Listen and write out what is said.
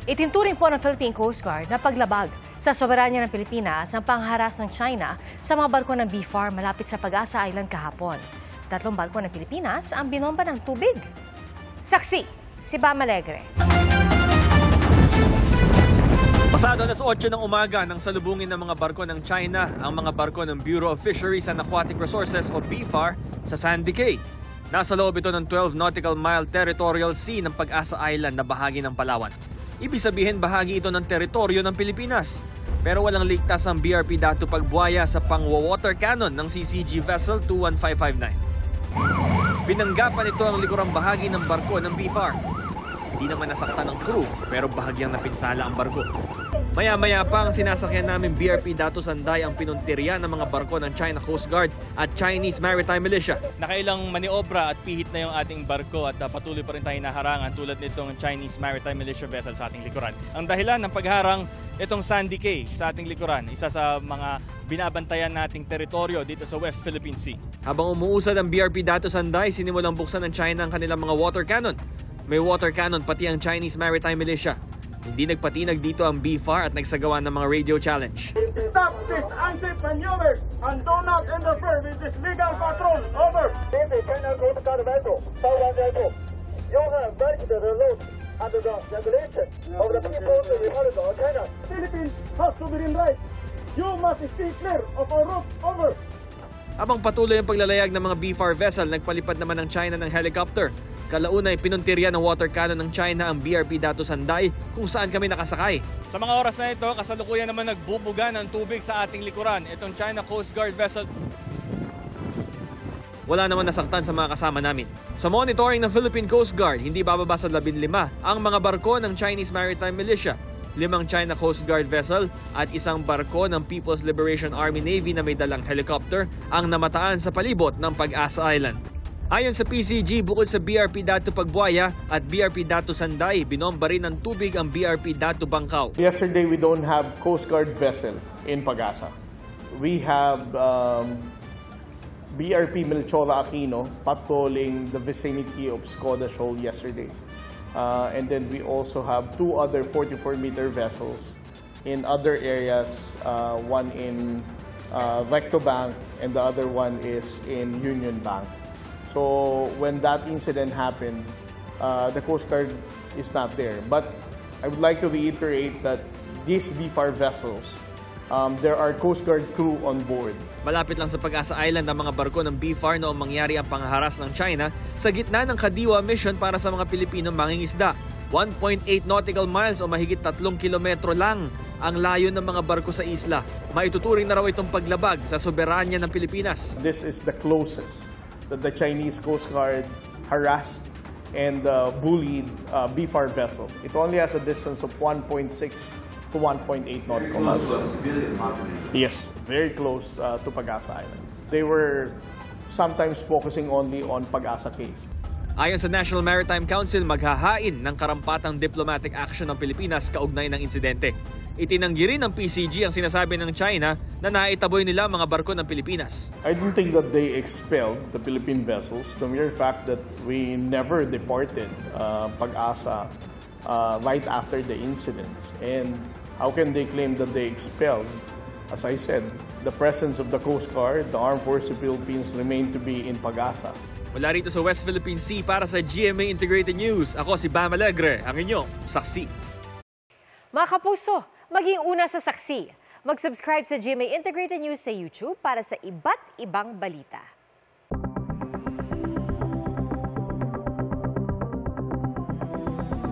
Itinturing po ng Philippine Coast Guard na paglabag sa soberanya ng Pilipinas ang pangharas ng China sa mga barko ng BFAR malapit sa Pag-asa Island kahapon. 3 barko ng Pilipinas ang binomba ng tubig. Saksi, si Bam Alegre. Pasado alas 8 ng umaga nang salubungin ng mga barko ng China ang mga barko ng Bureau of Fisheries and Aquatic Resources o BFAR sa Sandy Cay. Nasa loob ito ng 12 nautical mile territorial sea ng Pag-asa Island na bahagi ng Palawan. Ibig sabihin bahagi ito ng teritoryo ng Pilipinas. Pero walang ligtas ang BRP Datu Pagbuaya sa pang-water cannon ng CCG vessel 21559. Binanggapan ito ang likurang bahagi ng barko ng BFAR. Hindi naman nasaktan ng crew pero bahagyang napinsala ang barko. Maya-maya pa ang sinasakyan namin BRP Datu Sanday ang pinuntirya ng mga barko ng China Coast Guard at Chinese Maritime Militia. Nakailang maniobra at pihit na yung ating barko at patuloy pa rin tayo naharangan tulad nitong Chinese Maritime Militia vessel sa ating likuran. Ang dahilan ng pagharang itong Sandy Cay sa ating likuran, isa sa mga binabantayan nating teritoryo dito sa West Philippine Sea. Habang umuusad ang BRP Datu Sanday, sinimulang buksan ng China ang kanilang mga water cannon. May water cannon pati ang Chinese Maritime Militia. Hindi nagpatinag dito ang BFAR at nagsagawa ng mga radio challenge. Stop this unsafe maneuver and do not interfere with this legal patrol. Over. This is China Coast Guard vessel, Southern vessel. You have breached the laws under the regulation of the People's Republic of China. Philippines has sovereign rights. You must stay clear of our route. Over. Habang patuloy ang paglalayag ng mga BFAR vessel, nagpalipad naman ng China ng helicopter. Kalaunay, pinuntirya ng water cannon ng China ang BRP Datu Sanday kung saan kami nakasakay. Sa mga oras na ito, kasalukuyan naman nagbubuga ng tubig sa ating likuran. Itong China Coast Guard vessel. Wala naman nasaktan sa mga kasama namin. Sa monitoring ng Philippine Coast Guard, hindi bababa sa 15 ang mga barko ng Chinese Maritime Militia, 5 China Coast Guard vessel at 1 barko ng People's Liberation Army Navy na may dalang helicopter ang namataan sa palibot ng Pag-asa Island. Ayon sa PCG, bukod sa BRP Datu Pagbuaya at BRP Datu Sanday, binomba rin ng tubig ang BRP Datu Bangkao. Yesterday, we don't have Coast Guard vessel in Pag-asa. We have BRP Melchora Aquino patrolling the vicinity of Skoda Shoal yesterday. And then we also have 2 other 44-meter vessels in other areas, one in Recto Bank and the other one is in Union Bank. So when that incident happened, the Coast Guard is not there. But I would like to reiterate that these BFAR vessels, there are Coast Guard crew on board. Malapit lang sa Pag-asa Island ang mga barko ng BFAR noong mangyari ang pangharas ng China sa gitna ng Kadiwa mission para sa mga Pilipinong mangingisda. 1.8 nautical miles o mahigit 3 kilometro lang ang layo ng mga barko sa isla. Maituturing na raw itong paglabag sa soberanya ng Pilipinas. This is the closest that the Chinese Coast Guard harassed and bullied BFAR vessel. It only has a distance of 1.6 to 1.8 nautical miles. Yes, very close to Pag-asa Island. They were sometimes focusing only on Pag-asa case. Ayon sa National Maritime Council, maghahain ng karampatang diplomatic action ng Pilipinas kaugnay ng insidente. Itinanggi rin ng PCG ang sinasabi ng China na naitaboy nila mga barko ng Pilipinas. I don't think that they expelled the Philippine vessels. The mere fact that we never deported Pag-asa right after the incidents. And how can they claim that they expelled? As I said, the presence of the Coast Guard, the Armed Forces of the Philippines remain to be in Pag-asa. Mula rito sa West Philippine Sea para sa GMA Integrated News, ako si Bam Alegre, ang inyong saksi. Mga kapuso, maging una sa saksi. Mag-subscribe sa GMA Integrated News sa YouTube para sa iba't ibang balita.